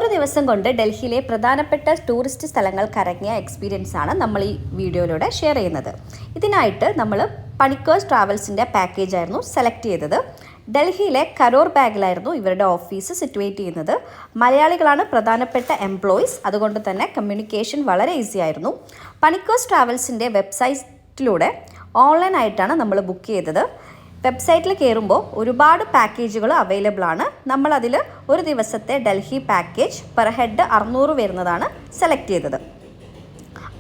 ഒരു ദിവസം കൊണ്ട് ഡൽഹിയിലെ പ്രധാനപ്പെട്ട ടൂറിസ്റ്റ് സ്ഥലങ്ങൾ കറങ്ങിയ എക്സ്പീരിയൻസ് ആണ് നമ്മൾ ഈ വീഡിയോയിലൂടെ ഷെയർ ചെയ്യുന്നത്. ഇതിനായിട്ട് നമ്മൾ പണിക്കേഴ്സ് ട്രാവൽസിൻ്റെ പാക്കേജ് ആയിരുന്നു സെലക്ട് ചെയ്തത്. ഡൽഹിയിലെ കരോർ ബാഗിലായിരുന്നു ഇവരുടെ ഓഫീസ് സിറ്റുവേറ്റ് ചെയ്യുന്നത്. മലയാളികളാണ് പ്രധാനപ്പെട്ട എംപ്ലോയീസ്, അതുകൊണ്ട് തന്നെ കമ്മ്യൂണിക്കേഷൻ വളരെ ഈസി ആയിരുന്നു. പണിക്കേഴ്സ് ട്രാവൽസിൻ്റെ വെബ്സൈറ്റിലൂടെ ഓൺലൈനായിട്ടാണ് നമ്മൾ ബുക്ക് ചെയ്തത്. വെബ്സൈറ്റിൽ കയറുമ്പോൾ ഒരുപാട് പാക്കേജുകൾ അവൈലബിൾ ആണ്. നമ്മളതിൽ ഒരു ദിവസത്തെ ഡൽഹി പാക്കേജ് പെർ ഹെഡ് 600 വരുന്നതാണ് സെലക്ട് ചെയ്തത്.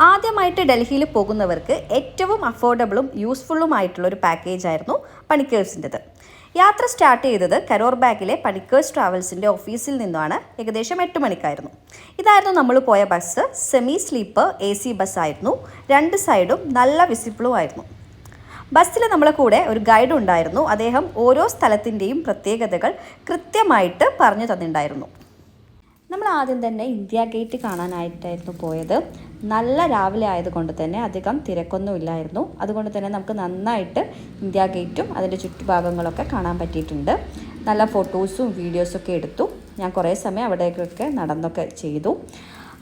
ആദ്യമായിട്ട് ഡൽഹിയിൽ പോകുന്നവർക്ക് ഏറ്റവും അഫോർഡബിളും യൂസ്ഫുള്ളുമായിട്ടുള്ളൊരു പാക്കേജായിരുന്നു പണിക്കേഴ്സിൻ്റെത്. യാത്ര സ്റ്റാർട്ട് ചെയ്തത് കരോർ ബാഗിലെ പണിക്കേഴ്സ് ട്രാവൽസിൻ്റെ ഓഫീസിൽ നിന്നാണ്. ഏകദേശം 8 മണിക്കായിരുന്നു. ഇതായിരുന്നു നമ്മൾ പോയ ബസ്. Semi sleeper AC ബസ്സായിരുന്നു. 2 സൈഡും നല്ല വിസിബിളും ആയിരുന്നു. ബസ്സിൽ നമ്മളെ കൂടെ ഒരു ഗൈഡ് ഉണ്ടായിരുന്നു. അദ്ദേഹം ഓരോ സ്ഥലത്തിൻ്റെയും പ്രത്യേകതകൾ കൃത്യമായിട്ട് പറഞ്ഞു തന്നിട്ടുണ്ടായിരുന്നു. നമ്മൾ ആദ്യം തന്നെ ഇന്ത്യ ഗേറ്റ് കാണാനായിട്ടായിരുന്നു പോയത്. നല്ല രാവിലെ ആയതുകൊണ്ട് തന്നെ അധികം തിരക്കൊന്നും ഇല്ലായിരുന്നു. അതുകൊണ്ട് തന്നെ നമുക്ക് നന്നായിട്ട് ഇന്ത്യ ഗേറ്റും അതിൻ്റെ ചുറ്റുഭാഗങ്ങളൊക്കെ കാണാൻ പറ്റിയിട്ടുണ്ട്. നല്ല ഫോട്ടോസും വീഡിയോസൊക്കെ എടുത്തു. ഞാൻ കുറേ സമയം അവിടേക്കൊക്കെ നടന്നൊക്കെ ചെയ്തു.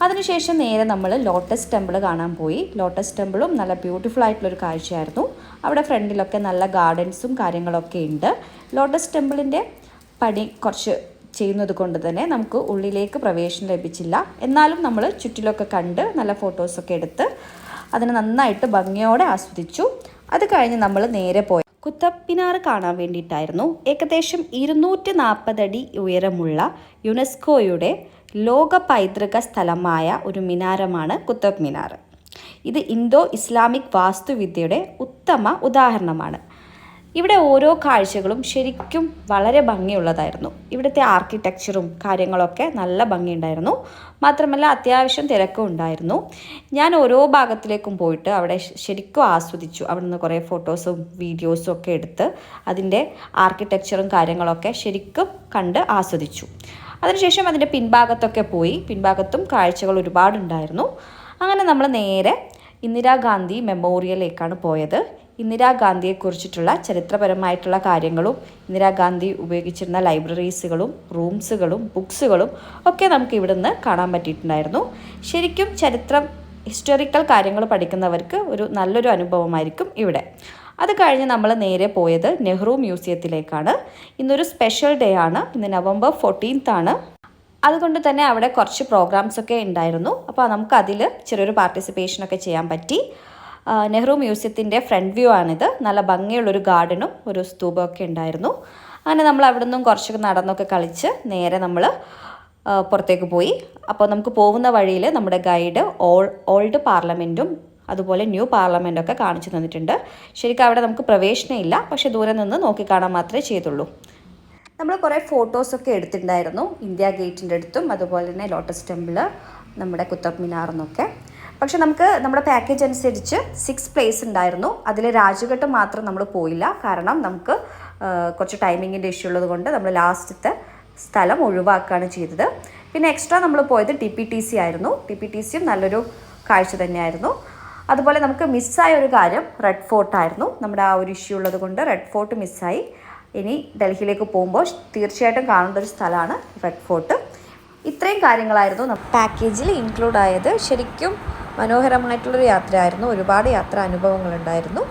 അതിനുശേഷം നേരെ നമ്മൾ ലോട്ടസ് ടെമ്പിൾ കാണാൻ പോയി. ലോട്ടസ് ടെമ്പിളും നല്ല ബ്യൂട്ടിഫുൾ ആയിട്ടുള്ളൊരു കാഴ്ചയായിരുന്നു. അവിടെ ഫ്രണ്ടിലൊക്കെ നല്ല ഗാർഡൻസും കാര്യങ്ങളൊക്കെ ഉണ്ട്. ലോട്ടസ് ടെമ്പിളിൻ്റെ പണി കുറച്ച് ചെയ്യുന്നത് കൊണ്ട് തന്നെ നമുക്ക് ഉള്ളിലേക്ക് പ്രവേശനം ലഭിച്ചില്ല. എന്നാലും നമ്മൾ ചുറ്റിലൊക്കെ കണ്ട് നല്ല ഫോട്ടോസൊക്കെ എടുത്ത് അതിനെ നന്നായിട്ട് ഭംഗിയോടെ ആസ്വദിച്ചു. അത് കഴിഞ്ഞ് നമ്മൾ നേരെ പോയി കുത്തബ് മിനാർ കാണാൻ വേണ്ടിയിട്ടായിരുന്നു. ഏകദേശം 240 അടി ഉയരമുള്ള യുനെസ്കോയുടെ ലോക പൈതൃക സ്ഥലമായ ഒരു മിനാരമാണ് കുത്തബ് മിനാർ. ഇത് ഇന്തോ ഇസ്ലാമിക് വാസ്തുവിദ്യയുടെ ഉത്തമ ഉദാഹരണമാണ്. ഇവിടെ ഓരോ കാഴ്ചകളും ശരിക്കും വളരെ ഭംഗിയുള്ളതായിരുന്നു. ഇവിടുത്തെ ആർക്കിടെക്ചറും കാര്യങ്ങളൊക്കെ നല്ല ഭംഗിയുണ്ടായിരുന്നു. മാത്രമല്ല അത്യാവശ്യം തിരക്കും ഉണ്ടായിരുന്നു. ഞാൻ ഓരോ ഭാഗത്തിലേക്കും പോയിട്ട് അവിടെ ശരിക്കും ആസ്വദിച്ചു. അവിടെ നിന്ന് കുറേ ഫോട്ടോസും വീഡിയോസും ഒക്കെ എടുത്ത് അതിൻ്റെ ആർക്കിടെക്ചറും കാര്യങ്ങളൊക്കെ ശരിക്കും കണ്ട് ആസ്വദിച്ചു. അതിനുശേഷം അതിൻ്റെ പിൻഭാഗത്തൊക്കെ പോയി. പിൻഭാഗത്തും കാഴ്ചകൾ ഒരുപാടുണ്ടായിരുന്നു. അങ്ങനെ നമ്മൾ നേരെ ഇന്ദിരാഗാന്ധി മെമ്മോറിയലിലേക്കാണ് പോയത്. ഇന്ദിരാഗാന്ധിയെക്കുറിച്ചിട്ടുള്ള ചരിത്രപരമായിട്ടുള്ള കാര്യങ്ങളും ഇന്ദിരാഗാന്ധി ഉപയോഗിച്ചിരുന്ന ലൈബ്രറീസുകളും റൂംസുകളും ബുക്സുകളും ഒക്കെ നമുക്ക് ഇവിടുന്ന് കാണാൻ പറ്റിയിട്ടുണ്ടായിരുന്നു. ശരിക്കും ഹിസ്റ്റോറിക്കൽ കാര്യങ്ങൾ പഠിക്കുന്നവർക്ക് ഒരു നല്ലൊരു അനുഭവമായിരിക്കും ഇവിടെ. അത് കഴിഞ്ഞ് നമ്മൾ നേരെ പോയത് നെഹ്റു മ്യൂസിയത്തിലേക്കാണ്. ഇന്നൊരു സ്പെഷ്യൽ ഡേ ആണ്. ഇന്ന് November 14th ആണ്. അതുകൊണ്ട് തന്നെ അവിടെ കുറച്ച് പ്രോഗ്രാംസൊക്കെ ഉണ്ടായിരുന്നു. അപ്പോൾ നമുക്കതിൽ ചെറിയൊരു പാർട്ടിസിപ്പേഷനൊക്കെ ചെയ്യാൻ പറ്റി. നെഹ്റു മ്യൂസിയത്തിൻ്റെ ഫ്രണ്ട് വ്യൂ ആണിത്. നല്ല ഭംഗിയുള്ളൊരു ഗാർഡനും ഒരു സ്തൂപമൊക്കെ ഉണ്ടായിരുന്നു. അങ്ങനെ നമ്മൾ അവിടെ നിന്നും കുറച്ചൊക്കെ നടന്നൊക്കെ കളിച്ച് നേരെ നമ്മൾ പുറത്തേക്ക് പോയി. അപ്പോൾ നമുക്ക് പോകുന്ന വഴിയിൽ നമ്മുടെ ഗൈഡ് ഓൾഡ് പാർലമെൻറ്റും അതുപോലെ ന്യൂ പാർലമെൻറ്റൊക്കെ കാണിച്ചു തന്നിട്ടുണ്ട്. ശരിക്കും അവിടെ നമുക്ക് പ്രവേശനമില്ല, പക്ഷേ ദൂരെ നിന്ന് നോക്കിക്കാണാൻ മാത്രമേ ചെയ്തുള്ളൂ. നമ്മൾ കുറേ ഫോട്ടോസൊക്കെ എടുത്തിട്ടുണ്ടായിരുന്നു ഇന്ത്യ ഗേറ്റിൻ്റെ അടുത്തും അതുപോലെ തന്നെ ലോട്ടസ് ടെമ്പിൾ, നമ്മുടെ കുത്തബ് മിനാറിന്നൊക്കെ. പക്ഷെ നമുക്ക് നമ്മുടെ പാക്കേജ് അനുസരിച്ച് 6 പ്ലേസ് ഉണ്ടായിരുന്നു. അതിൽ രാജ്ഘട്ട് മാത്രം നമ്മൾ പോയില്ല. കാരണം നമുക്ക് കുറച്ച് ടൈമിങ്ങിൻ്റെ ഇഷ്യൂ ഉള്ളത് കൊണ്ട് നമ്മൾ ലാസ്റ്റത്തെ സ്ഥലം ഒഴിവാക്കുകയാണ് ചെയ്തത്. പിന്നെ എക്സ്ട്രാ നമ്മൾ പോയത് TPTC ആയിരുന്നു. TPTCയും നല്ലൊരു കാഴ്ച തന്നെയായിരുന്നു. അതുപോലെ നമുക്ക് മിസ്സായ ഒരു കാര്യം റെഡ് ഫോർട്ടായിരുന്നു. നമ്മുടെ ആ ഒരു ഇഷ്യൂ ഉള്ളത് കൊണ്ട് റെഡ് ഫോർട്ട് മിസ്സായി. ഇനി ഡൽഹിയിലേക്ക് പോകുമ്പോൾ തീർച്ചയായിട്ടും കാണേണ്ട ഒരു സ്ഥലമാണ് റെഡ് ഫോർട്ട്. ഇത്രയും കാര്യങ്ങളായിരുന്നു പാക്കേജിൽ ഇൻക്ലൂഡ് ആയത്. ശരിക്കും മനോഹരമായിട്ടുള്ളൊരു യാത്രയായിരുന്നു. ഒരുപാട് യാത്രാ അനുഭവങ്ങളുണ്ടായിരുന്നു.